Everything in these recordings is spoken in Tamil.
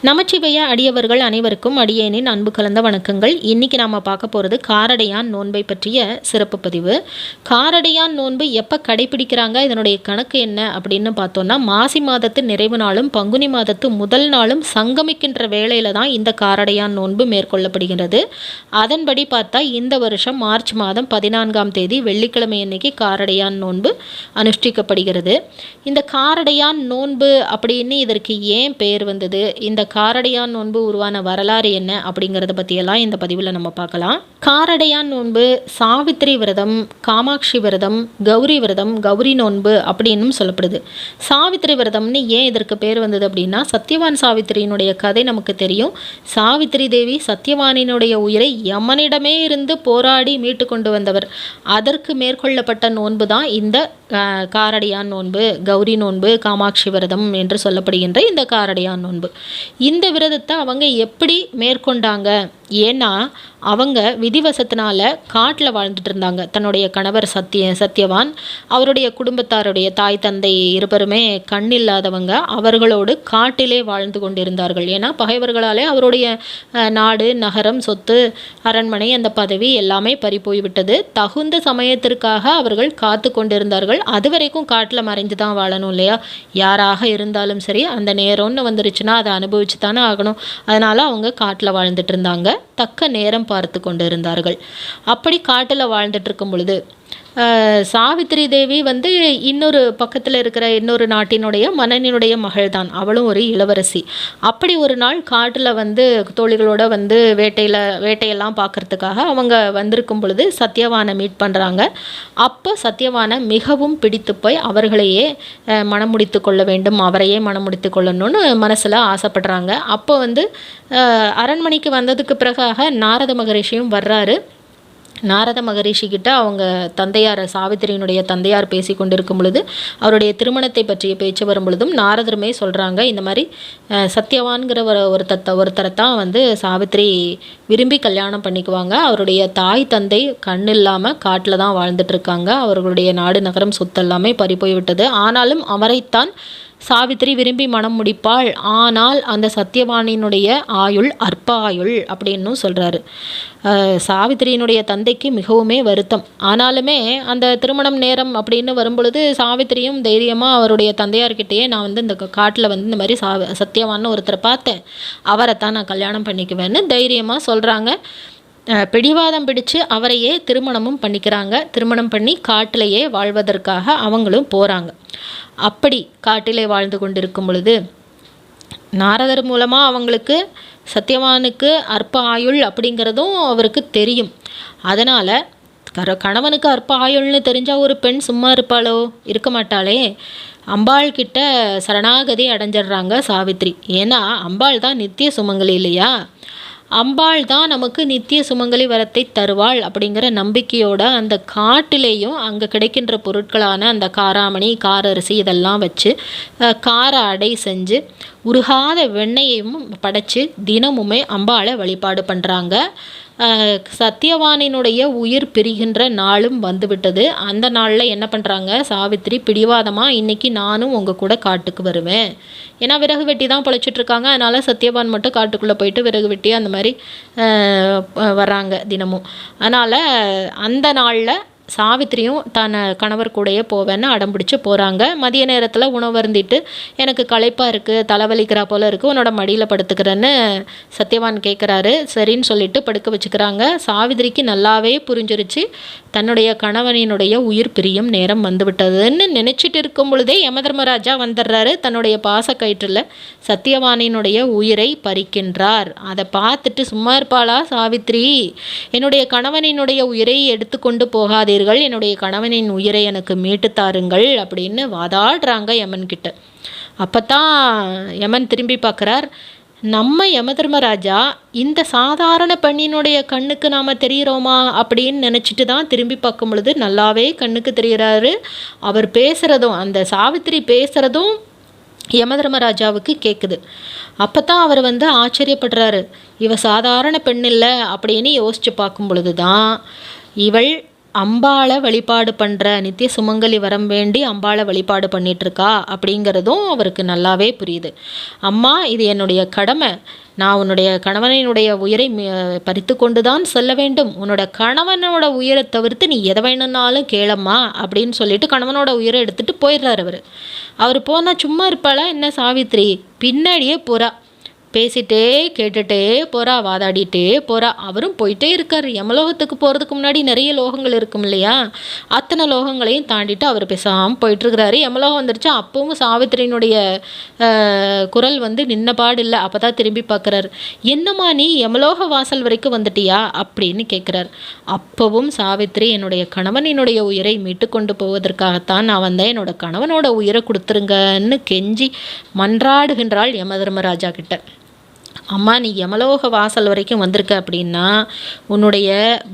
நமச்சிவைய அடியவர்கள் அனைவருக்கும் அடியேனின் அன்பு கலந்த வணக்கங்கள். இன்றைக்கி நாம் பார்க்க போகிறது காரடையான் நோன்பை பற்றிய சிறப்பு பதிவு. காரடையான் நோன்பு எப்போ கடைபிடிக்கிறாங்க, இதனுடைய கணக்கு என்ன அப்படின்னு பார்த்தோன்னா, மாசி மாதத்து நிறைவு நாளும் பங்குனி மாதத்து முதல் நாளும் சங்கமிக்கின்ற வேளையில் தான் இந்த காரடையான் நோன்பு மேற்கொள்ளப்படுகிறது. அதன்படி பார்த்தா இந்த வருஷம் மார்ச் மாதம் 14ஆம் தேதி வெள்ளிக்கிழமை அன்னைக்கு காரடையான் நோன்பு அனுஷ்டிக்கப்படுகிறது. இந்த காரடையான் நோன்பு அப்படின்னு இதற்கு ஏன் பேர் வந்தது, இந்த காரடையான் நோன்பு உருவான வரலாறு என்ன அப்படிங்கிறத பற்றியெல்லாம் இந்த பதிவில் நம்ம பார்க்கலாம். காரடையான் நோன்பு சாவித்திரி விரதம், காமாட்சி விரதம், கௌரி விரதம், கௌரி நோன்பு அப்படின்னும் சொல்லப்படுது. சாவித்திரி விரதம்னு ஏன் இதற்கு பேர் வந்தது அப்படின்னா, சத்தியவான் சாவித்திரியினுடைய கதை நமக்கு தெரியும். சாவித்திரி தேவி சத்தியவானினுடைய உயிரை யமனிடமே இருந்து போராடி மீட்டு கொண்டு வந்தவர். அதற்கு மேற்கொள்ளப்பட்ட நோன்பு தான் இந்த காரடையான் நோன்பு, கௌரி நோன்பு, காமாட்சி விரதம் என்று சொல்லப்படுகின்ற இந்த காரடையான் நோன்பு. இந்த விரதத்தை அவங்க எப்படி மேற்கொண்டாங்க, ஏன்னா அவங்க விதிவசத்தினால காட்டில் வாழ்ந்துட்டு இருந்தாங்க. தன்னுடைய கணவர் சத்தியவான், அவருடைய குடும்பத்தாருடைய தாய் தந்தை இருவருமே கண் இல்லாதவங்க. அவர்களோடு காட்டிலே வாழ்ந்து கொண்டிருந்தார்கள். ஏன்னா பகைவர்களாலே அவருடைய நாடு, நகரம், சொத்து, அரண்மனை, அந்த பதவி எல்லாமே பறி போய்விட்டது. தகுந்த சமயத்திற்காக அவர்கள் காத்து கொண்டிருந்தார்கள். அது வரைக்கும் காட்டில் மறைஞ்சு தான் வாழணும் இல்லையா? யாராக இருந்தாலும் சரி, அந்த நேரம்னு வந்துருச்சுன்னா அதை அனுபவிச்சு தானே ஆகணும். அதனால் அவங்க காட்டில் வாழ்ந்துட்டு இருந்தாங்க. தக்க நேரம் பார்த்து கொண்டு இருந்தார்கள். அப்படி காட்டில் வாழ்ந்துட்டு இருக்கும் பொழுது சாவித்திரி தேவி இன்னொரு பக்கத்தில் இருக்கிற இன்னொரு நாட்டினுடைய மன்னனினுடைய மகள் தான். அவளும் ஒரு இளவரசி. அப்படி ஒரு நாள் காட்டில் தோழிகளோட வேட்டையெல்லாம் பார்க்கறதுக்காக அவங்க வந்திருக்கும் பொழுது சத்தியவானை மீட் பண்ணுறாங்க. அப்போ சத்தியவானை மிகவும் பிடித்து போய் அவர்களையே மனம் முடித்து கொள்ள வேண்டும், அவரையே மனம் முடித்து கொள்ளணும்னு மனசில் ஆசைப்படுறாங்க. அப்போ அரண்மனைக்கு வந்ததுக்கு பிறகாக நாரத மகரிஷியும் வர்றாரு. நாரத மகரிஷிக்கிட்ட அவங்க தந்தையார், சாவித்திரியினுடைய தந்தையார் பேசி கொண்டிருக்கும் பொழுது அவருடைய திருமணத்தை பற்றிய பேச்சு வரும் பொழுதும் நாரதருமே சொல்கிறாங்க, இந்த மாதிரி சத்தியவான்கிற ஒருத்தரை தான் சாவித்திரி விரும்பி கல்யாணம் பண்ணிக்குவாங்க. அவருடைய தாய் தந்தை கண் இல்லாமல் காட்டில் தான் வாழ்ந்துட்டுருக்காங்க. அவர்களுடைய நாடு, நகரம், சொத்து எல்லாமே பறி போய்விட்டது. ஆனாலும் அவரைத்தான் சாவித்திரி விரும்பி மனம் முடிப்பாள். ஆனால் அந்த சத்தியவானினுடைய ஆயுள் அற்ப ஆயுள் அப்படின்னும் சொல்கிறாரு. சாவித்திரியினுடைய தந்தைக்கு மிகவுமே வருத்தம். ஆனாலுமே அந்த திருமணம் நேரம் அப்படின்னு வரும்பொழுது சாவித்திரியும் தைரியமாக அவருடைய தந்தையார்கிட்டயே, நான் இந்த காட்டில் இந்த மாதிரி சத்தியவான்னு ஒருத்தரை பார்த்தேன், அவரைத்தான் நான் கல்யாணம் பண்ணிக்குவேன்னு தைரியமாக சொல்கிறாங்க. பிடிவாதம் பிடிச்சு அவரையே திருமணமும் பண்ணிக்கிறாங்க. திருமணம் பண்ணி காட்டிலேயே வாழ்வதற்காக அவங்களும் போகிறாங்க. அப்படி காட்டிலே வாழ்ந்து கொண்டிருக்கும் பொழுது நாரதர் மூலமாக அவங்களுக்கு சத்தியவானுக்கு அற்ப ஆயுள் அப்படிங்கிறதும் அவருக்கு தெரியும். அதனால் கணவனுக்கு அற்ப ஆயுள்னு தெரிஞ்சால் ஒரு பெண் சும்மா இருப்பாளோ? இருக்க மாட்டாளே. அம்பாள் கிட்ட சரணாகதி அடைஞ்சிடுறாங்க சாவித்திரி. ஏன்னா அம்பாள் தான் நித்திய சுமங்கலி இல்லையா? அம்பாள் தான் நமக்கு நித்திய சுமங்கலி வரத்தை தருவாள் அப்படிங்கிற நம்பிக்கையோட அந்த காட்டிலேயும் அங்கே கிடைக்கின்ற பொருட்களான அந்த காராமணி, காரரிசி இதெல்லாம் வச்சு கார அடை செஞ்சு உருகாத வெண்ணெயையும் படைச்சு தினமுமே அம்பாளை வழிபாடு பண்ணுறாங்க. சத்தியவானினுடைய உயிர் பிரிகின்ற நாளும் வந்துவிட்டது. அந்த நாளில் என்ன பண்ணுறாங்க, சாவித்திரி பிடிவாதமாக, இன்றைக்கி நானும் உங்கள் கூட காட்டுக்கு வருவேன். ஏன்னா விறகு வெட்டி தான் பொழைச்சிட்ருக்காங்க. அதனால் சத்தியவான் மட்டும் காட்டுக்குள்ளே போயிட்டு விறகு வெட்டி அந்த மாதிரி வர்றாங்க தினமும். அதனால் அந்த நாளில் சாவித்திரியும் தன் கணவர் கூடயே போவேன்னு அடம்பிடிச்சு போகிறாங்க. மதிய நேரத்தில் உணவு அருந்திட்டு, எனக்கு களைப்பாக இருக்குது, தலைவலிக்கிறா போல் இருக்குது, உன்னோட மடியில் படுத்துக்கிறேன்னு சத்தியவான் கேட்குறாரு. சரின்னு சொல்லிட்டு படுக்க வச்சுக்கிறாங்க. சாவித்திரிக்கு நல்லாவே புரிஞ்சிருச்சு தன்னுடைய கணவனினுடைய உயிர் பிரியும் நேரம் வந்துவிட்டதுன்னு நினச்சிட்டு இருக்கும் பொழுதே யமதர்மராஜா வந்துடுறாரு. தன்னுடைய பாசக்கயிற்றில் சத்தியவானினுடைய உயிரை பறிக்கின்றார். அதை பார்த்துட்டு சும்மா இருப்பாளா சாவித்திரி? என்னுடைய கணவனினுடைய உயிரை எடுத்துக்கொண்டு போகாதே, என்னுடைய கணவனின் உயிரை எனக்கு மீட்டு தாருங்கள் அப்படின்னு வாதாடுறாங்க யமன்கிட்ட. அப்போத்தான் யமன் திரும்பி பார்க்குறார். நம்ம யமதர்மராஜா இந்த சாதாரண பெண்ணினுடைய கண்ணுக்கு நாம் தெரிகிறோமா அப்படின்னு நினச்சிட்டு தான் திரும்பி பார்க்கும் பொழுது நல்லாவே கண்ணுக்கு தெரிகிறாரு. அவர் பேசுகிறதும், அந்த சாவித்திரி பேசுகிறதும் யமதர்மராஜாவுக்கு கேட்குது. அப்போ தான் அவர் ஆச்சரியப்படுறாரு. இவ சாதாரண பெண் இல்லை அப்படின்னு யோசித்து பார்க்கும் பொழுது தான் இவள் அம்பாளை வழிபாடு பண்ணுற, நித்திய சுமங்கலி வரம் வேண்டி அம்பாளை வழிபாடு பண்ணிகிட்ருக்கா அப்படிங்கிறதும் அவருக்கு நல்லாவே புரியுது. அம்மா, இது என்னுடைய கடமை. நான் உன்னுடைய கணவனினுடைய உயிரை பறித்து கொண்டு தான் செல்ல வேண்டும். உன்னோட கணவனோட உயிரை தவிர்த்து நீ எதை வேணும்னாலும் கேளம்மா அப்படின்னு சொல்லிட்டு கணவனோட உயிரை எடுத்துகிட்டு போயிடுறாரு அவர். அவர் போனால் சும்மா இருப்பாளா என்ன சாவித்திரி? பின்னாடியே போகிறா, பேசிகிட்டே கேட்டுகிட்டே போகிறா, வாதாடிட்டே போகிறா. அவரும் போயிட்டே இருக்கார். யமலோகத்துக்கு போகிறதுக்கு முன்னாடி நிறைய லோகங்கள் இருக்கும் இல்லையா, அத்தனை லோகங்களையும் தாண்டிட்டு அவர் பேசாமல் போயிட்டுருக்கிறாரு. யமலோகம் வந்துருச்சு. அப்பவும் சாவித்திரியினுடைய குரல் நின்ன பாடு இல்லை. அப்போ தான் திரும்பி பார்க்குறாரு. என்னம்மா நீ யமலோக வாசல் வரைக்கும் வந்துட்டியா அப்படின்னு கேட்குறாரு. அப்பவும் சாவித்திரி, என்னுடைய கணவனினுடைய உயிரை மீட்டு கொண்டு போவதற்காகத்தான் நான் வந்தேன். என்னோட கணவனோட உயிரை கொடுத்துருங்கன்னு கெஞ்சி மன்றாடுகின்றாள் யமதர்மராஜா கிட்ட. அம்மா, நீ யமலோக வாசல் வரைக்கும் வந்திருக்க அப்படின்னா உன்னுடைய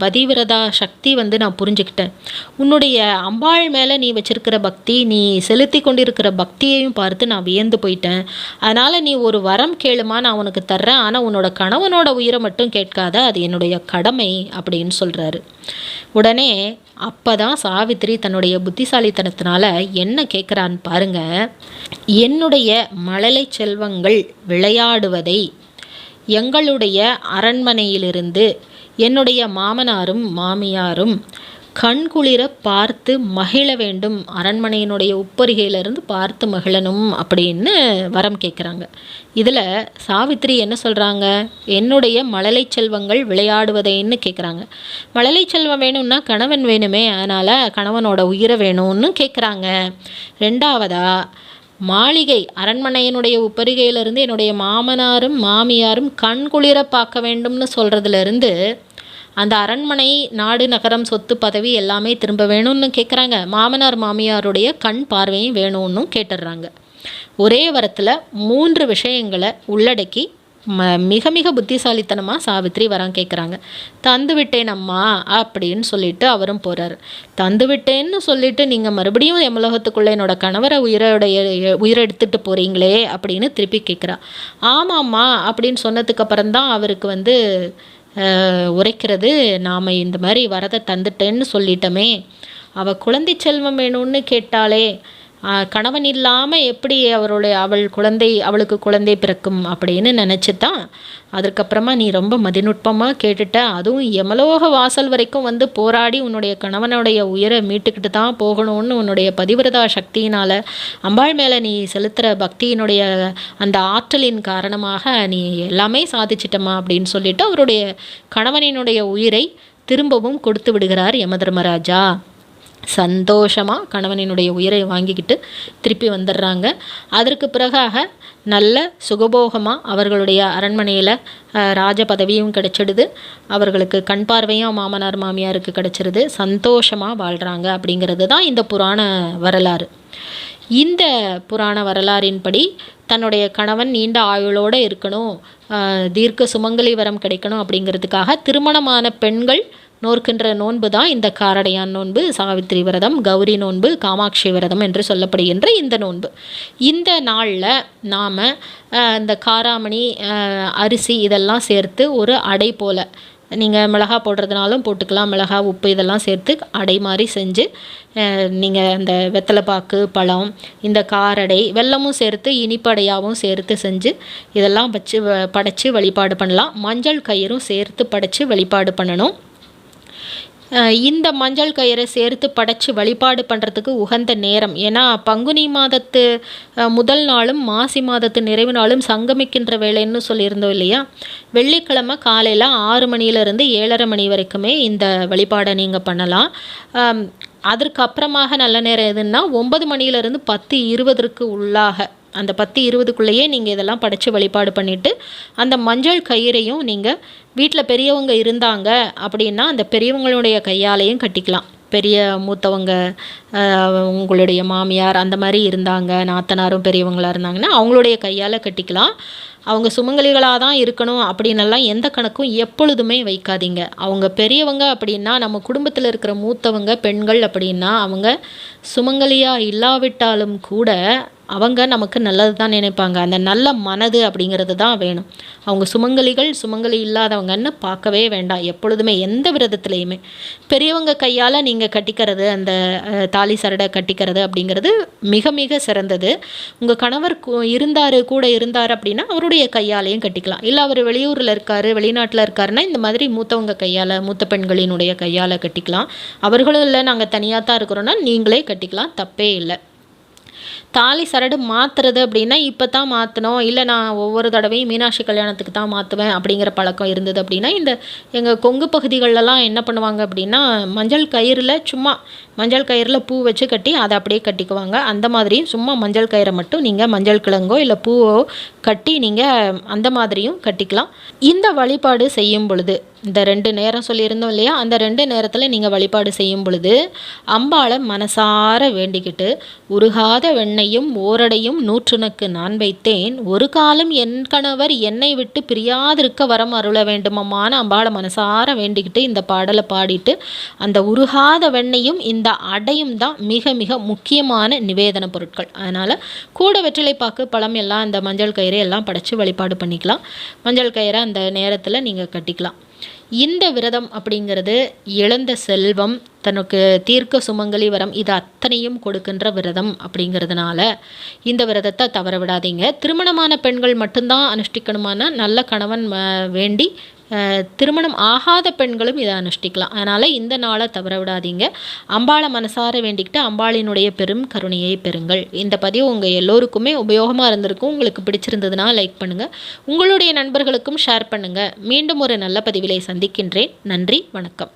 பதிவிரதா சக்தி நான் புரிஞ்சுக்கிட்டேன். உன்னுடைய அம்பாள் மேலே நீ வச்சிருக்கிற பக்தி, நீ செலுத்தி கொண்டிருக்கிற பக்தியையும் பார்த்து நான் வியந்து போயிட்டேன். அதனால் நீ ஒரு வரம் கேளுமா, நான் உனக்கு தர்றேன். ஆனால் உன்னோட கணவனோட உயிரை மட்டும் கேட்காத, அது என்னுடைய கடமை அப்படின்னு சொல்கிறாரு. உடனே அப்போ தான் சாவித்திரி தன்னுடைய புத்திசாலித்தனத்தினால என்ன கேட்குறான்னு பாருங்க. என்னுடைய மழலை செல்வங்கள் விளையாடுவதை எங்களுடைய அரண்மனையிலிருந்து என்னுடைய மாமனாரும் மாமியாரும் கண்குளிர பார்த்து மகிழ வேண்டும், அரண்மனையினுடைய உப்பரிகையிலிருந்து பார்த்து மகிழணும் அப்படின்னு வரம் கேட்குறாங்க. இதில் சாவித்திரி என்ன சொல்கிறாங்க? என்னுடைய மழலை செல்வங்கள் விளையாடுவதைன்னு கேட்குறாங்க. மழலை செல்வம் வேணும்னா கணவன் வேணுமே, அதனால் கணவனோட உயிரை வேணும்னு கேட்குறாங்க. ரெண்டாவதாக, மாளிகை அரண்மனையினுடைய உப்பரிகையிலிருந்து என்னுடைய மாமனாரும் மாமியாரும் கண்குளிர பார்க்க வேண்டும்னு சொல்கிறதுலேருந்து அந்த அரண்மனை, நாடு, நகரம், சொத்து, பதவி எல்லாமே திரும்ப வேணும்னு கேட்குறாங்க. மாமனார் மாமியாருடைய கண் பார்வையும் வேணும்னு கேட்டுடுறாங்க. ஒரே வரத்தில் 3 விஷயங்களை உள்ளடக்கி மிக மிக புத்திசாலித்தனமாக சாவித்திரி வரம் கேட்குறாங்க. தந்து விட்டேன் அம்மா அப்படின்னு சொல்லிட்டு அவரும் போகிறார். தந்து விட்டேன்னு சொல்லிட்டு நீங்கள் மறுபடியும் யமலோகத்துக்குள்ளே என்னோட கணவரை உயிரை எடுத்துகிட்டு போகிறீங்களே அப்படின்னு திருப்பி கேட்குறா. ஆமாம்மா அப்படின்னு சொன்னதுக்கப்புறம் தான் அவருக்கு உரைக்கிறது, நாம் இந்த மாதிரி வரதை தந்துட்டேன்னு சொல்லிட்டோமே, அவள் குழந்தை செல்வம் வேணும்னு கேட்டாலே, கணவன் இல்லாமல் எப்படி அவளுக்கு குழந்தை பிறக்கும் அப்படின்னு நினச்சி தான் அதுக்கப்புறமா நீ ரொம்ப மதிநுட்பமாக கேட்டுட்ட. அதுவும் யமலோக வாசல் வரைக்கும் போராடி உன்னுடைய கணவனுடைய உயிரை மீட்டுக்கிட்டு தான் போகணும்னு உன்னுடைய பதிவிரதா சக்தியினால், அம்பாள் மேலே நீ செலுத்துகிற பக்தியினுடைய அந்த ஆற்றலின் காரணமாக நீ எல்லாமே சாதிச்சிட்டமா அப்படின்னு சொல்லிட்டு அவருடைய கணவனினுடைய உயிரை திரும்பவும் கொடுத்து விடுகிறார் யமதர்மராஜா. சந்தோஷமாக கணவனினுடைய உயிரை வாங்கிக்கிட்டு திருப்பி வந்துடுறாங்க. அதற்கு பிறகாக நல்ல சுகபோகமாக அவர்களுடைய அரண்மனையில் ராஜ பதவியும் கிடைச்சிடுது. அவர்களுக்கு கண் பார்வையும் மாமனார் மாமியாருக்கு கிடைச்சிருது. சந்தோஷமாக வாழ்கிறாங்க அப்படிங்கிறது தான் இந்த புராண வரலாறு. இந்த புராண வரலாறின்படி தன்னுடைய கணவன் நீண்ட ஆயுளோடு இருக்கணும், தீர்க்க சுமங்கலி வரம் கிடைக்கணும் அப்படிங்கிறதுக்காக திருமணமான பெண்கள் நோர்க்கின்ற நோன்பு தான் இந்த காரடையான் நோன்பு, சாவித்திரி விரதம், கௌரி நோன்பு, காமாட்சி விரதம் என்று சொல்லப்படுகின்ற இந்த நோன்பு. இந்த நாளில் நாம் இந்த காராமணி, அரிசி இதெல்லாம் சேர்த்து ஒரு அடை போல், நீங்கள் மிளகா போடுறதுனாலும் போட்டுக்கலாம், மிளகா, உப்பு இதெல்லாம் சேர்த்து அடை மாதிரி செஞ்சு நீங்கள் அந்த வெத்தலைப்பாக்கு, பழம், இந்த காரடை, வெல்லமும் சேர்த்து இனிப்படையாகவும் சேர்த்து செஞ்சு இதெல்லாம் வச்சு படைச்சி வழிபாடு பண்ணலாம். மஞ்சள் கயிறும் சேர்த்து படைச்சி வழிபாடு பண்ணணும். இந்த மஞ்சள் கயிறை சேர்த்து படைச்சி வழிபாடு பண்ணுறதுக்கு உகந்த நேரம், ஏன்னா பங்குனி மாதத்து முதல் நாளும் மாசி மாதத்து நிறைவு நாளும் சங்கமிக்கின்ற வேலைன்னு சொல்லியிருந்தோம் இல்லையா. வெள்ளிக்கிழமை காலையில் 6 மணியிலிருந்து 7:30 மணி வரைக்குமே இந்த வழிபாடை நீங்கள் பண்ணலாம். அதற்கு அப்புறமாக நல்ல நேரம் எதுன்னா 9 மணியிலிருந்து 10:20 உள்ளாக, அந்த 10:20க்குள்ளேயே நீங்கள் இதெல்லாம் படைச்சி வழிபாடு பண்ணிவிட்டு அந்த மஞ்சள் கயிறையும் நீங்கள் வீட்டில் பெரியவங்க இருந்தாங்க அப்படின்னா அந்த பெரியவங்களுடைய கையாலையும் கட்டிக்கலாம். பெரிய மூத்தவங்க, உங்களுடைய மாமியார் அந்த மாதிரி இருந்தாங்க, நாத்தனாரும் பெரியவங்களாக இருந்தாங்கன்னா அவங்களுடைய கையால் கட்டிக்கலாம். அவங்க சுமங்கலிகளாக தான் இருக்கணும் அப்படின்னெல்லாம் எந்த கணக்கும் எப்பொழுதுமே வைக்காதீங்க. அவங்க பெரியவங்க அப்படின்னா, நம்ம குடும்பத்தில் இருக்கிற மூத்தவங்க பெண்கள் அப்படின்னா, அவங்க சுமங்கலியாக இல்லாவிட்டாலும் கூட அவங்க நமக்கு நல்லது தான் நினைப்பாங்க. அந்த நல்ல மனது அப்படிங்கிறது தான் வேணும். அவங்க சுமங்கலிகள் சுமங்கலி இல்லாதவங்கன்னு பார்க்கவே வேண்டாம். எப்பொழுதுமே எந்த விரதத்துலேயுமே பெரியவங்க கையால் நீங்கள் கட்டிக்கிறது, அந்த தாலி சரடை கட்டிக்கிறது அப்படிங்கிறது மிக மிக சிறந்தது. உங்கள் கணவர் கூட இருந்தார் அப்படின்னா அவருடைய கையாலையும் கட்டிக்கலாம். இல்லை அவர் வெளியூரில் இருக்கார், வெளிநாட்டில் இருக்காருன்னா இந்த மாதிரி மூத்தவங்க கையால், மூத்த பெண்களினுடைய கையால் கட்டிக்கலாம். அவர்களும் இல்லை நாங்கள் தனியாக தான் இருக்கிறோன்னா நீங்களே கட்டிக்கலாம், தப்பே இல்லை. தாலி சரடு மாற்றுறது அப்படின்னா இப்போ தான் மாற்றணும், இல்லை நான் ஒவ்வொரு தடவையும் மீனாட்சி கல்யாணத்துக்கு தான் மாற்றுவேன் அப்படிங்கிற பழக்கம் இருந்தது அப்படின்னா, இந்த எங்கள் கொங்கு பகுதிகளெலாம் என்ன பண்ணுவாங்க அப்படின்னா, மஞ்சள் கயிறில் பூ வச்சு கட்டி அதை அப்படியே கட்டிக்குவாங்க. அந்த மாதிரியும் சும்மா மஞ்சள் கயிறை மட்டும் நீங்கள் மஞ்சள் கிழங்கோ இல்லை பூவோ கட்டி நீங்கள் அந்த மாதிரியும் கட்டிக்கலாம். இந்த வழிபாடு செய்யும் பொழுது, இந்த 2 நேரம் சொல்லியிருந்தோம் இல்லையா, அந்த 2 நேரத்தில் நீங்கள் வழிபாடு செய்யும் பொழுது அம்பாளை மனசார வேண்டிக்கிட்டு, உருகாத வெண்ணையும் ஓரடையும் நூற்றுனக்கு நான் வைத்தேன், ஒரு காலம் என் கணவர் என்னை விட்டு பிரியாதிருக்க வரம் அருள வேண்டுமம்மான அம்பாளை மனசார வேண்டிக்கிட்டு இந்த பாடலை பாடிட்டு, அந்த உருகாத வெண்ணையும் இந்த அடையும் தான் மிக மிக முக்கியமான நிவேதன பொருட்கள். அதனால் கூட வெற்றிலைப்பாக்கு, பழம் எல்லாம், இந்த மஞ்சள் கயிறு எல்லாம் படைச்சு வழிபாடு பண்ணிக்கலாம். மஞ்சள் கயிறை அந்த நேரத்தில் நீங்கள் கட்டிக்கலாம். இந்த விரதம் அப்படிங்கிறது இழந்த செல்வம், தனக்கு தீர்க்க சுமங்கலி வரம், இது அத்தனையும் கொடுக்கின்ற விரதம் அப்படிங்கிறதுனால இந்த விரதத்தை தவற விடாதீங்க. திருமணமான பெண்கள் மட்டும்தான் அனுஷ்டிக்கணுமான நல்ல கணவன் வேண்டி, திருமணம் ஆகாத பெண்களும் இதை அனுஷ்டிக்கலாம். அதனால் இந்த நாளை தவற விடாதீங்க. அம்பாளை மனசார வேண்டிக்கிட்டு அம்பாளினுடைய பெரும் கருணையை பெறுங்கள். இந்த பதிவு உங்கள் எல்லோருக்குமே உபயோகமாக இருந்திருக்கும். உங்களுக்கு பிடிச்சிருந்ததுன்னா லைக் பண்ணுங்கள், உங்களுடைய நண்பர்களுக்கும் ஷேர் பண்ணுங்கள். மீண்டும் ஒரு நல்ல பதிவிலை சந்திக்கின்றேன். நன்றி, வணக்கம்.